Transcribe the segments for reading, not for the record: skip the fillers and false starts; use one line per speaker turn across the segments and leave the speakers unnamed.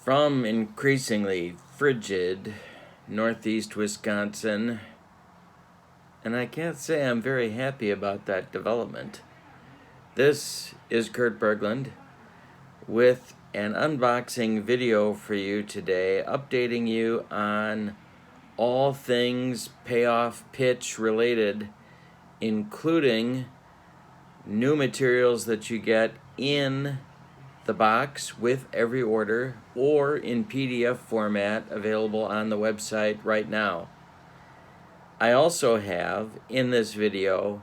From increasingly frigid northeast Wisconsin, and I can't say I'm very happy about that development. This is Kurt Berglund with an unboxing video for you today, updating you on all things Payoff pitch related, including new materials that you get in the box with every order or in PDF format available on the website right now. I also have in this video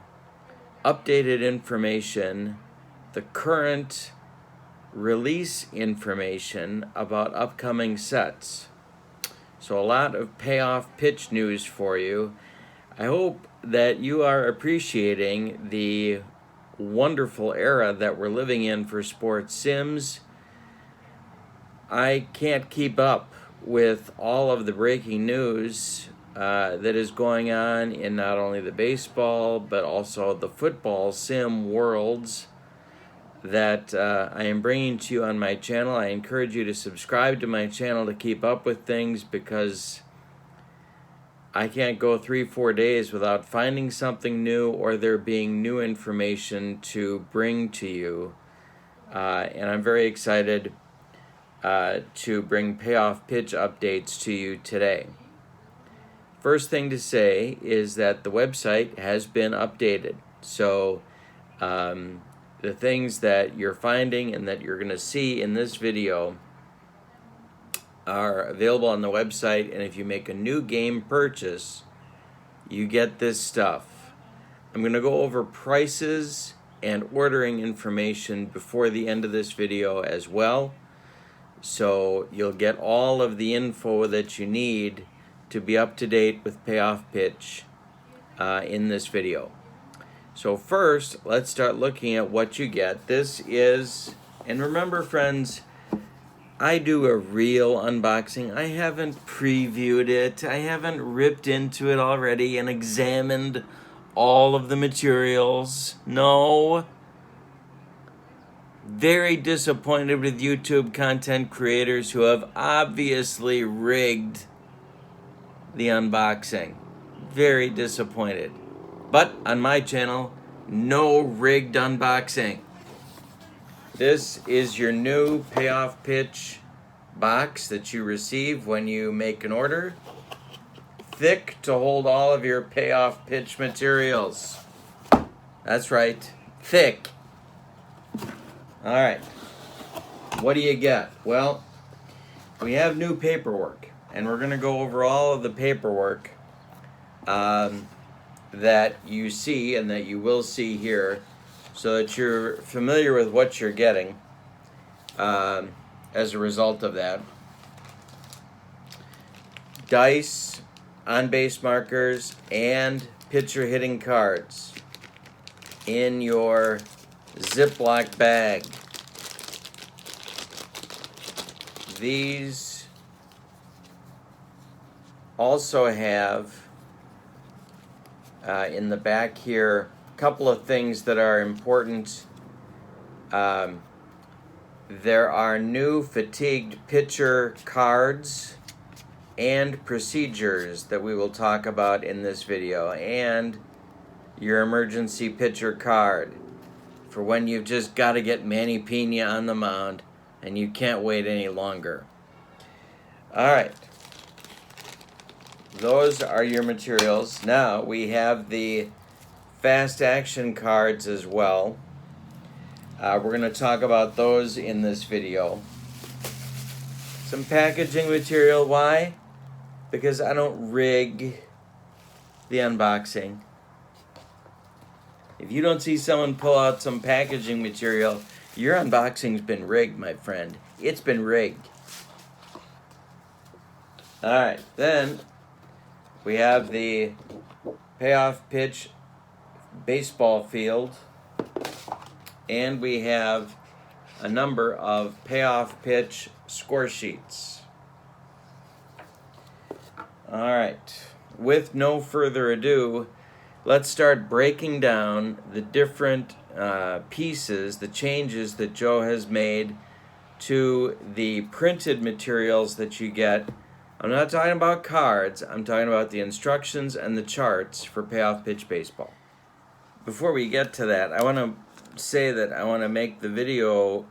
updated information, the current release information about upcoming sets. So a lot of Payoff pitch news for you. I hope that you are appreciating the wonderful era that we're living in for sports sims. I can't keep up with all of the breaking news that is going on in not only the baseball but also the football sim worlds that I am bringing to you on my channel. I encourage you to subscribe to my channel to keep up with things, because I can't go 3-4 days without finding something new or there being new information to bring to you. And I'm very excited to bring Payoff pitch updates to you today. First thing to say is that the website has been updated. So the things that you're finding and that you're going to see in this video are available on the website, and if you make a new game purchase, you get this stuff. I'm going to go over prices and ordering information before the end of this video as well, so you'll get all of the info that you need to be up to date with Payoff pitch in this video. So first, let's start looking at what you get. This is, and remember friends, I do a real unboxing. I haven't previewed it. I haven't ripped into it already and examined all of the materials. No. Very disappointed with YouTube content creators who have obviously rigged the unboxing. Very disappointed. But on my channel, no rigged unboxing. This is your new Payoff pitch box that you receive when you make an order. Thick to hold all of your Payoff pitch materials. That's right, thick. All right, what do you get? Well, we have new paperwork, and we're going to go over all of the paperwork that you see and that you will see here, so that you're familiar with what you're getting as a result of that. Dice, on-base markers, and pitcher hitting cards in your Ziploc bag. These also have in the back here couple of things that are important. There are new fatigued pitcher cards and procedures that we will talk about in this video, and your emergency pitcher card for when you've just got to get Manny Pena on the mound and you can't wait any longer. All right. Those are your materials. Now we have the fast action cards as well. We're going to talk about those in this video. Some packaging material. Why? Because I don't rig the unboxing. If you don't see someone pull out some packaging material, your unboxing's been rigged, my friend. It's been rigged. All right, then we have the Payoff pitch baseball field, and we have a number of Payoff pitch score sheets. All right, with no further ado, let's start breaking down the different pieces, the changes that Joe has made to the printed materials that you get. I'm not talking about cards, I'm talking about the instructions and the charts for Payoff Pitch Baseball. Before we get to that, I want to say that I want to make the video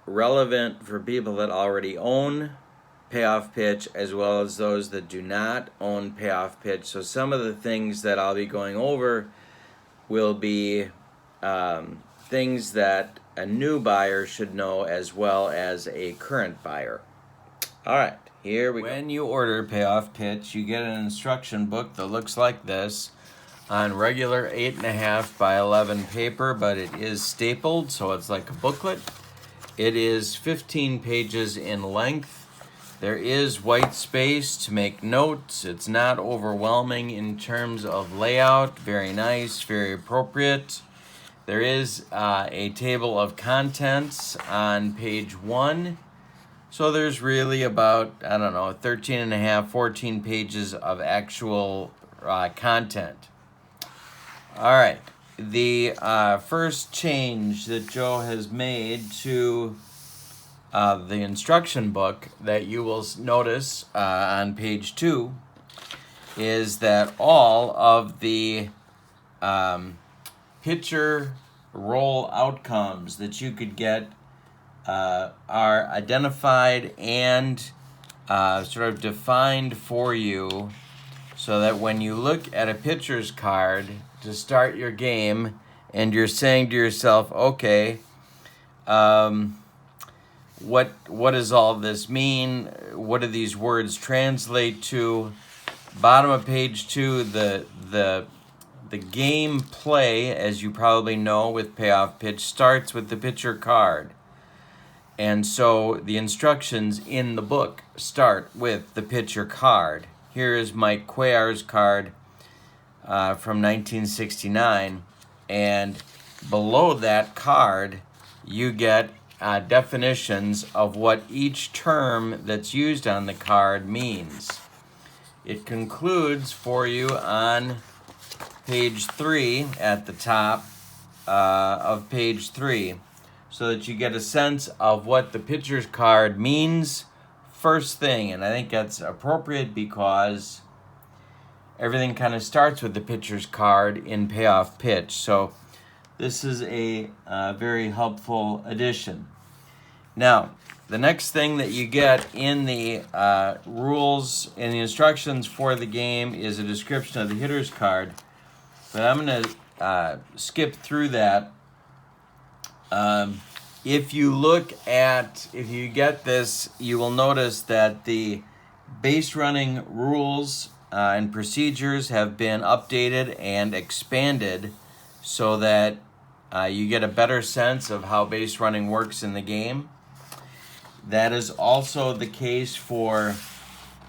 relevant for people that already own Payoff Pitch as well as those that do not own Payoff Pitch. So some of the things that I'll be going over will be things that a new buyer should know as well as a current buyer. All right, here we go. When you order Payoff Pitch, you get an instruction book that looks like this on regular 8.5 by 11 paper, but it is stapled, so it's like a booklet. It is 15 pages in length. There is white space to make notes. It's not overwhelming in terms of layout. Very nice, very appropriate. There is a table of contents on page 1. So there's really about, 13.5, 14 pages of actual content. All right. The first change that Joe has made to the instruction book that you will notice on page 2 is that all of the pitcher role outcomes that you could get are identified and sort of defined for you, so that when you look at a pitcher's card to start your game and you're saying to yourself, okay, what does all this mean? What do these words translate to? Bottom of page 2, the game play, as you probably know with Payoff Pitch, starts with the pitcher card. And so the instructions in the book start with the pitcher card. Here is Mike Cuellar's card from 1969. And below that card, you get definitions of what each term that's used on the card means. It concludes for you on page 3 at the top of page 3, so that you get a sense of what the pitcher's card means first thing. And I think that's appropriate because everything kind of starts with the pitcher's card in Payoff Pitch. So this is a very helpful addition. Now, the next thing that you get in the rules and the instructions for the game is a description of the hitter's card. But I'm going to skip through that. If you get this, you will notice that the base running rules and procedures have been updated and expanded so that you get a better sense of how base running works in the game. That is also the case for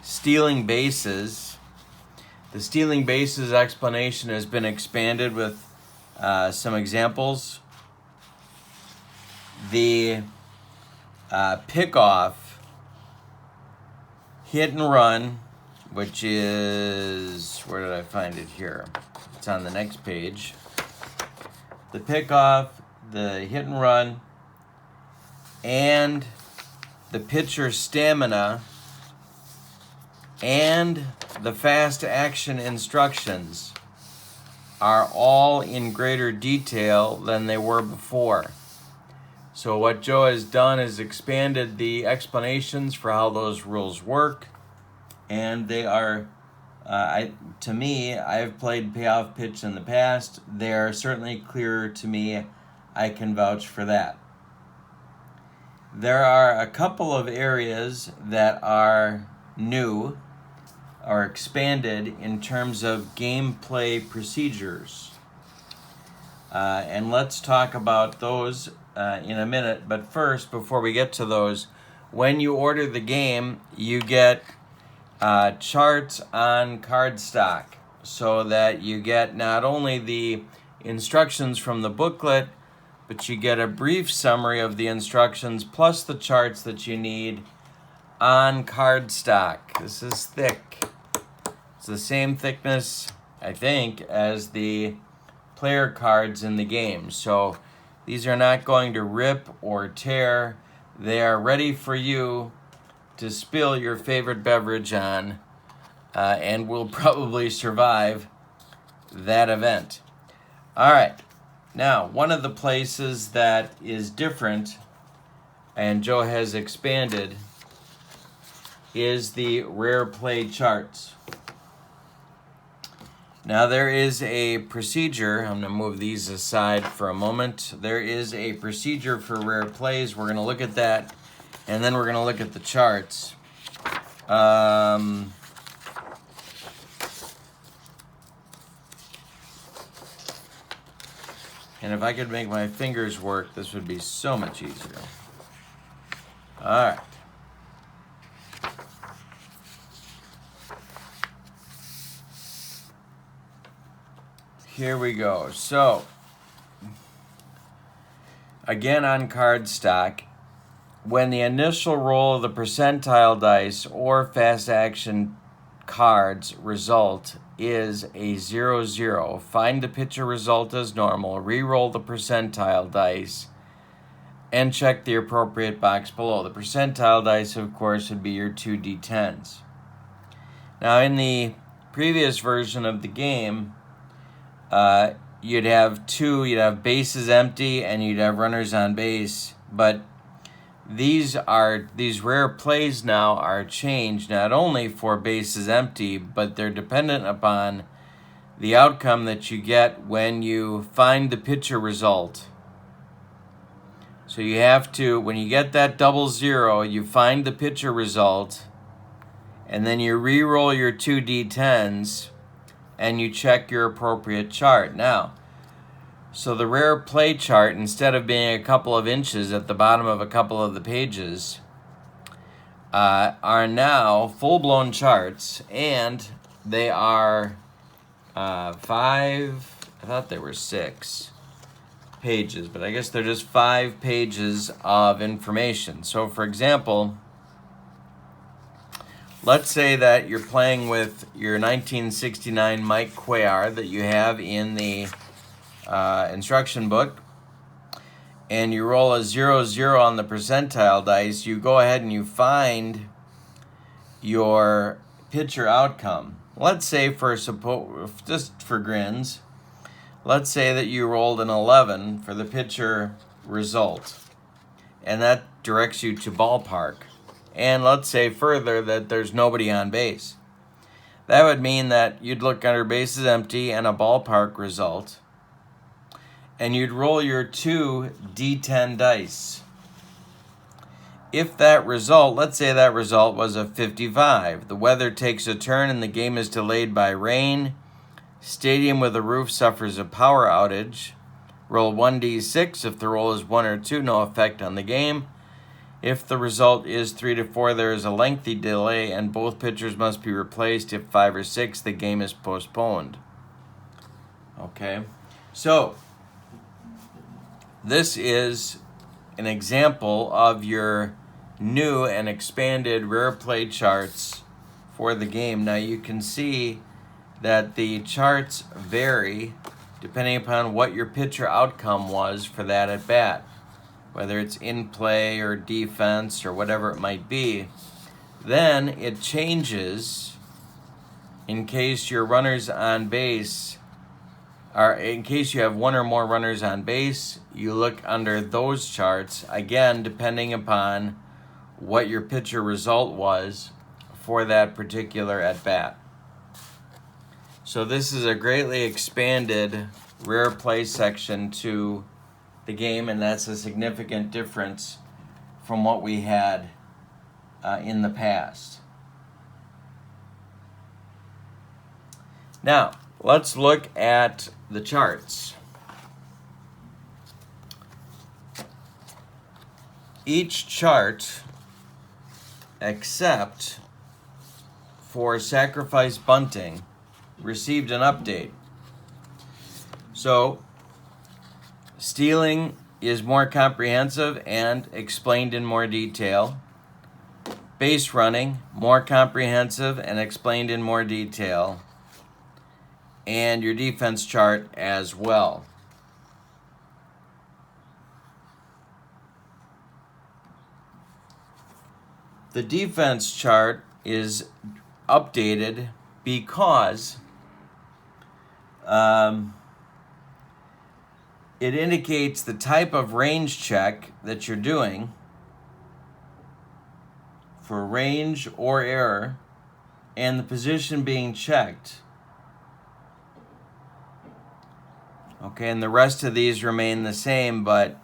stealing bases. The stealing bases explanation has been expanded with some examples. The pickoff, hit and run, which is, where did I find it here? It's on the next page. The pickoff, the hit and run, and the pitcher stamina, and the fast action instructions are all in greater detail than they were before. So what Joe has done is expanded the explanations for how those rules work, and they are, to me, I've played Payoff Pitch in the past. They are certainly clearer to me. I can vouch for that. There are a couple of areas that are new or expanded in terms of gameplay procedures. And let's talk about those in a minute. But first, before we get to those, when you order the game, you get charts on cardstock so that you get not only the instructions from the booklet, but you get a brief summary of the instructions plus the charts that you need on cardstock. This is thick. It's the same thickness, I think, as the player cards in the game. So these are not going to rip or tear. they are ready for you to spill your favorite beverage on, and will probably survive that event. All right. Now, one of the places that is different, and Joe has expanded, is the rare play charts. Now, there is a procedure. I'm going to move these aside for a moment. There is a procedure for rare plays. We're going to look at that, and then we're going to look at the charts. And if I could make my fingers work, this would be so much easier. All right. Here we go. So, again on cardstock, when the initial roll of the percentile dice or fast action cards result is a 0-0, find the pitcher result as normal, re-roll the percentile dice, and check the appropriate box below. The percentile dice, of course, would be your 2d10s. Now, in the previous version of the game, you'd have bases empty and you'd have runners on base, but these rare plays now are changed not only for bases empty, but they're dependent upon the outcome that you get when you find the pitcher result. So you have to, when you get that 0-0, you find the pitcher result, and then you re-roll your 2d10s, and you check your appropriate chart. Now, so the rare play chart, instead of being a couple of inches at the bottom of a couple of the pages, are now full-blown charts, and they are 5, I thought they were 6 pages, but I guess they're just 5 pages of information. So, for example, let's say that you're playing with your 1969 Mike Cuellar that you have in the instruction book, and you roll a 0-0 on the percentile dice. You go ahead and you find your pitcher outcome. Let's say, just for grins, let's say that you rolled an 11 for the pitcher result, and that directs you to ballpark. And let's say further that there's nobody on base. That would mean that you'd look under bases empty and a ballpark result, and you'd roll your 2 D10 dice. If that result, let's say that result was a 55, the weather takes a turn and the game is delayed by rain, stadium with a roof suffers a power outage, roll 1d6. If the roll is 1 or 2, no effect on the game. If the result is 3 to 4, there is a lengthy delay and both pitchers must be replaced. If 5 or 6, the game is postponed. Okay, so this is an example of your new and expanded rare play charts for the game. Now you can see that the charts vary depending upon what your pitcher outcome was for that at bat, whether it's in play or defense or whatever it might be. Then it changes in case your runners on base are, in case you have 1 or more runners on base, you look under those charts, again, depending upon what your pitcher result was for that particular at-bat. So this is a greatly expanded rare play section to the game, and that's a significant difference from what we had in the past. Now, let's look at the charts. Each chart, except for sacrifice bunting, received an update. So, stealing is more comprehensive and explained in more detail. Base running, more comprehensive and explained in more detail. And your defense chart as well. The defense chart is updated because it indicates the type of range check that you're doing for range or error and the position being checked. Okay, and the rest of these remain the same, but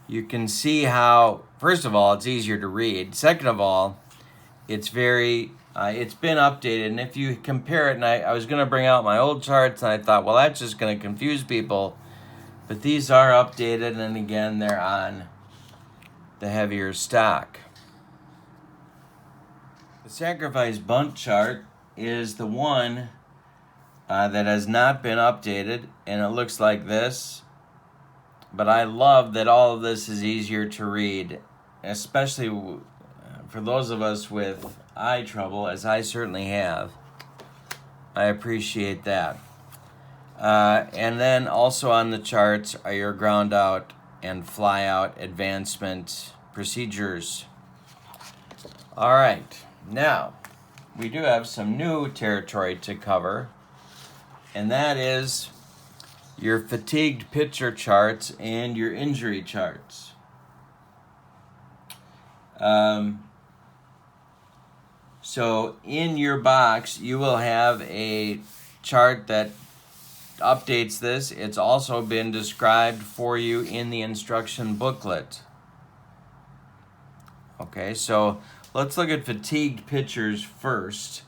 you can see how, first of all, it's easier to read. Second of all, it's been updated, and if you compare it, and I was going to bring out my old charts, and I thought, well, that's just going to confuse people, but these are updated, and again, they're on the heavier stock. The sacrifice bunt chart is the one that has not been updated, and it looks like this. But I love that all of this is easier to read, especially for those of us with eye trouble, as I certainly have. I appreciate that. And then also on the charts are your ground out and fly out advancement procedures. All right, now we do have some new territory to cover, and that is your fatigued pitcher charts and your injury charts. So in your box, you will have a chart that updates this. It's also been described for you in the instruction booklet. Okay, so let's look at fatigued pitchers first.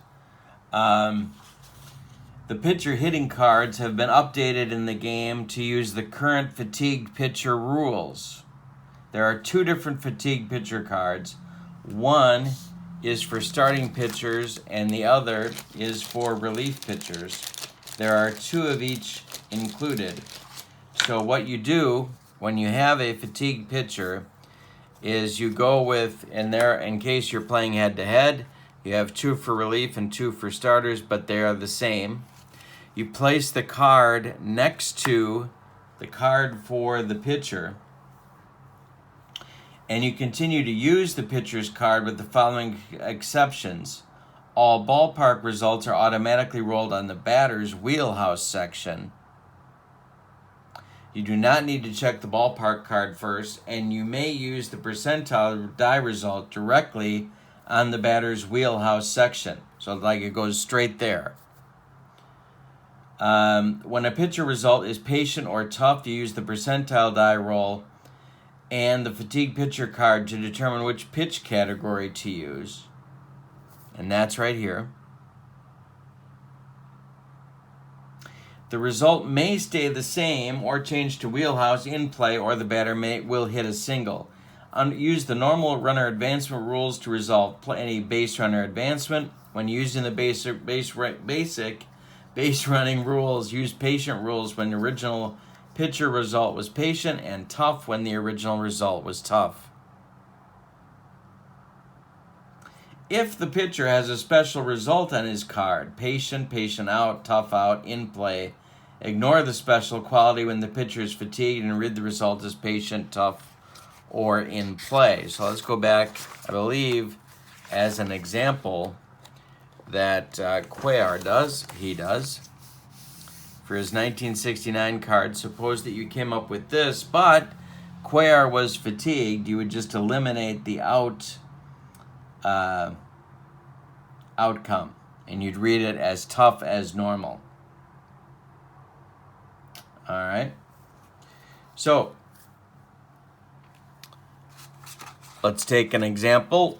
The pitcher hitting cards have been updated in the game to use the current fatigued pitcher rules. There are two different fatigued pitcher cards. One is for starting pitchers and the other is for relief pitchers. There are two of each included. So what you do when you have a fatigued pitcher is you go with, in case you're playing head-to-head, you have two for relief and two for starters, but they are the same. You place the card next to the card for the pitcher, and you continue to use the pitcher's card with the following exceptions. All ballpark results are automatically rolled on the batter's wheelhouse section. You do not need to check the ballpark card first, and you may use the percentile die result directly on the batter's wheelhouse section. So like it goes straight there. When a pitcher result is patient or tough, you use the percentile die roll and the fatigue pitcher card to determine which pitch category to use. And that's right here. The result may stay the same or change to wheelhouse in play, or the batter will hit a single. Use the normal runner advancement rules to resolve any base runner advancement. When using the basic base running rules, use patient rules when the original pitcher result was patient, and tough when the original result was tough. If the pitcher has a special result on his card, patient, patient out, tough out, in play, ignore the special quality when the pitcher is fatigued and read the result as patient, tough, or in play. So let's go back, I believe, as an example that Cuellar does. He does. For his 1969 card, suppose that you came up with this, but Cuellar was fatigued. You would just eliminate the outcome, and you'd read it as tough as normal. All right. So let's take an example.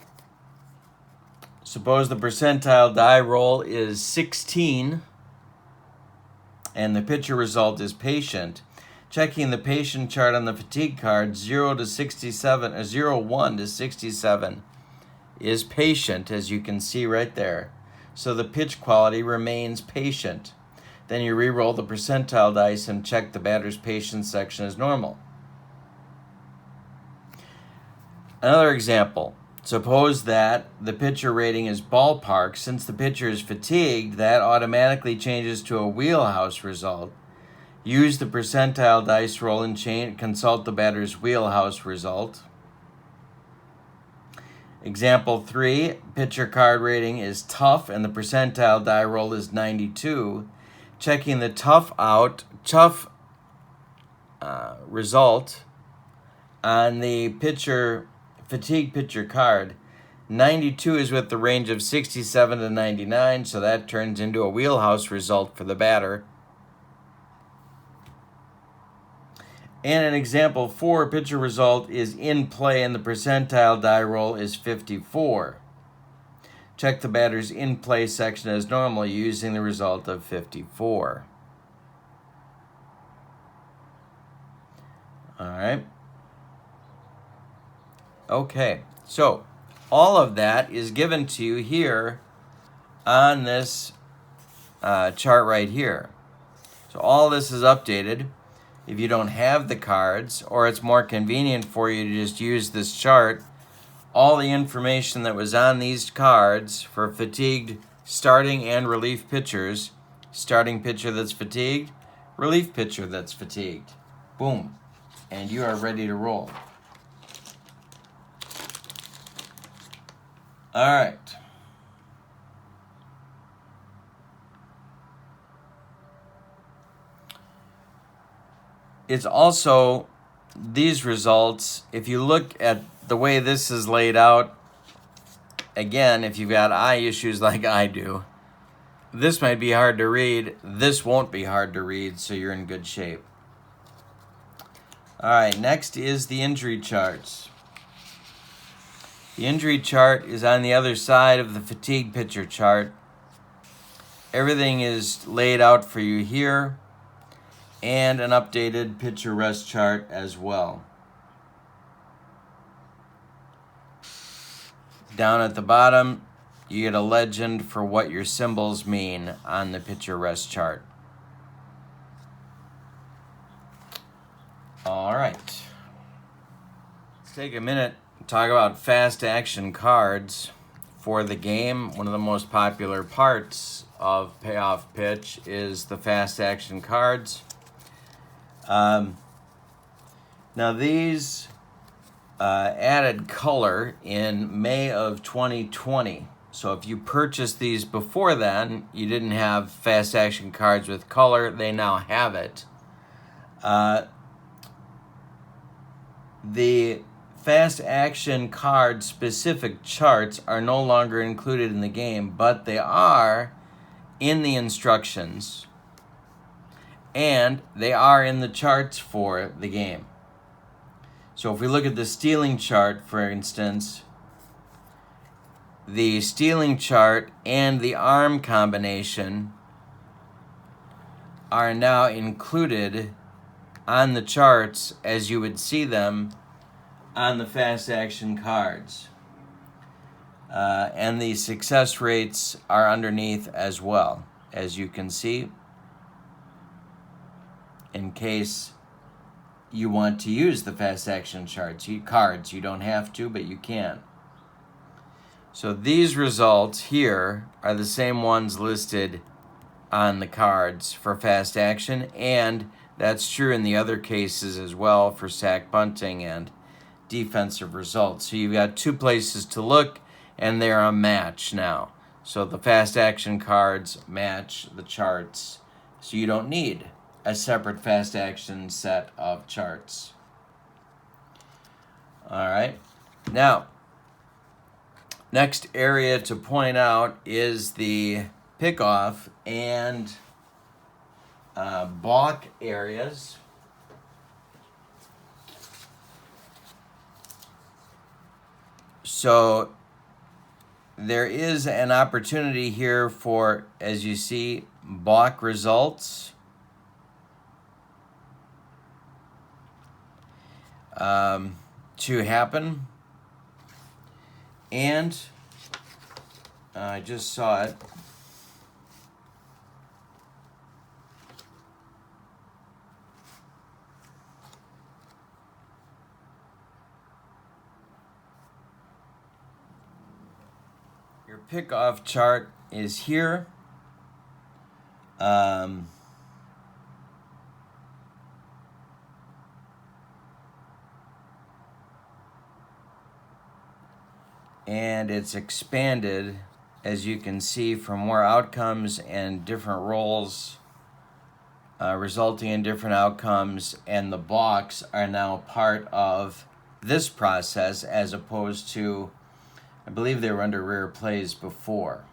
Suppose the percentile die roll is 16 and the pitcher result is patient. Checking the patient chart on the fatigue card, 0 to 67, 1 to 67 is patient, as you can see right there. So the pitch quality remains patient. Then you re-roll the percentile dice and check the batter's patience section as normal. Another example. Suppose that the pitcher rating is ballpark. Since the pitcher is fatigued, that automatically changes to a wheelhouse result. Use the percentile dice roll and consult the batter's wheelhouse result. Example 3, pitcher card rating is tough and the percentile die roll is 92. Checking the tough result on the fatigue pitcher card. 92 is with the range of 67 to 99, so that turns into a wheelhouse result for the batter. And in example 4, pitcher result is in play and the percentile die roll is 54. Check the batter's in play section as normal using the result of 54. All right. Okay, so all of that is given to you here on this chart right here. So all this is updated. If you don't have the cards, or it's more convenient for you to just use this chart, all the information that was on these cards for fatigued starting and relief pitchers, starting pitcher that's fatigued, relief pitcher that's fatigued. Boom. And you are ready to roll. All right. It's also these results, if you look at the way this is laid out, again, if you've got eye issues like I do, this might be hard to read. This won't be hard to read, so you're in good shape. All right, next is the injury charts. The injury chart is on the other side of the fatigue pitcher chart. Everything is laid out for you here, and an updated pitcher rest chart as well. Down at the bottom, you get a legend for what your symbols mean on the pitcher rest chart. All right. Let's take a minute and talk about fast action cards for the game. One of the most popular parts of Payoff Pitch is the fast action cards. Now these added color in May of 2020. So if you purchased these before then, you didn't have fast action cards with color. They now have it. The fast action card specific charts are no longer included in the game, but they are in the instructions. And they are in the charts for the game. So if we look at the stealing chart, for instance, the stealing chart and the arm combination are now included on the charts as you would see them on the fast action cards. And the success rates are underneath as well, as you can see, in case you want to use the fast action cards. You don't have to, but you can. So these results here are the same ones listed on the cards for fast action, and that's true in the other cases as well for sack bunting and defensive results. So you've got two places to look, and they're a match now. So the fast action cards match the charts, so you don't need a separate fast action set of charts. All right. Now, next area to point out is the pickoff and balk areas. So there is an opportunity here for, as you see, balk results. To happen. And I just saw it. Your pickoff chart is here. and it's expanded, as you can see, from more outcomes and different roles resulting in different outcomes, and the blocks are now part of this process as opposed to, I believe they were under rare plays before.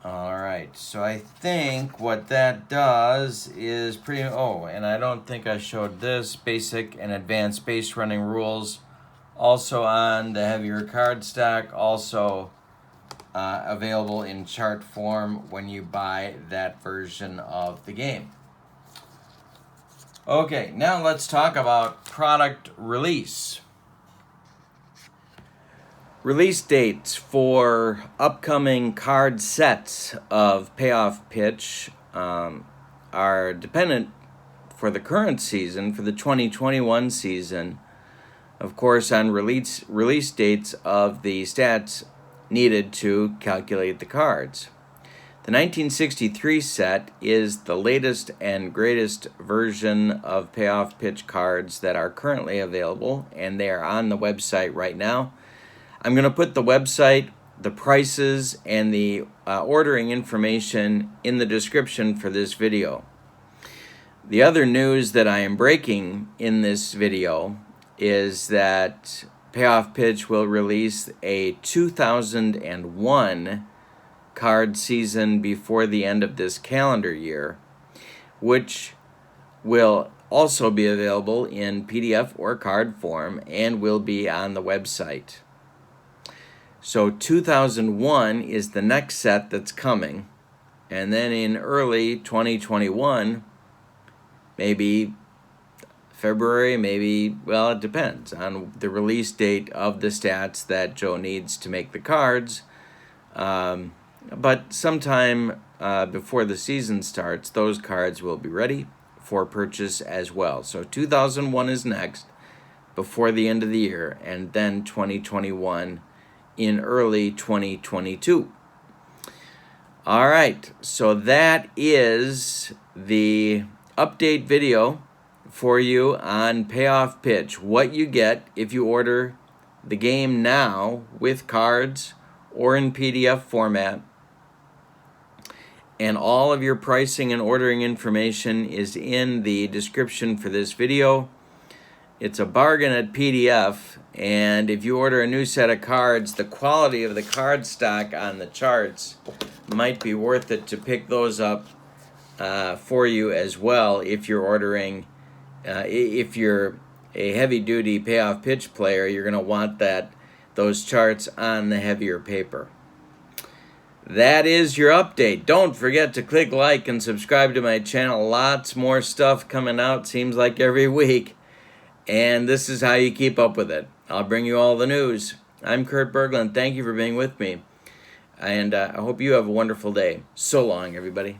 Alright, so I think what that does is and I don't think I showed this, basic and advanced base running rules, also on the heavier card stack, also available in chart form when you buy that version of the game. Okay, now let's talk about product release. Release dates for upcoming card sets of Payoff Pitch are dependent for the current season, for the 2021 season, of course, on release dates of the stats needed to calculate the cards. The 1963 set is the latest and greatest version of Payoff Pitch cards that are currently available, and they are on the website right now. I'm going to put the website, the prices, and the ordering information in the description for this video. The other news that I am breaking in this video is that Payoff Pitch will release a 2001 card season before the end of this calendar year, which will also be available in PDF or card form and will be on the website. So 2001 is the next set that's coming, and then in early 2021, maybe February, it depends on the release date of the stats that Joe needs to make the cards. But sometime before the season starts, those cards will be ready for purchase as well. So 2001 is next, before the end of the year, and then 2021 in early 2022. All right, so that is the update video for you on Payoff Pitch. What you get if you order the game now with cards or in PDF format. And all of your pricing and ordering information is in the description for this video. It's a bargain at PDF, and if you order a new set of cards, the quality of the card stock on the charts might be worth it to pick those up for you as well if you're ordering. If you're a heavy-duty Payoff Pitch player, you're going to want those charts on the heavier paper. That is your update. Don't forget to click like and subscribe to my channel. Lots more stuff coming out, seems like every week. And this is how you keep up with it. I'll bring you all the news. I'm Kurt Berglund. Thank you for being with me. And I hope you have a wonderful day. So long, everybody.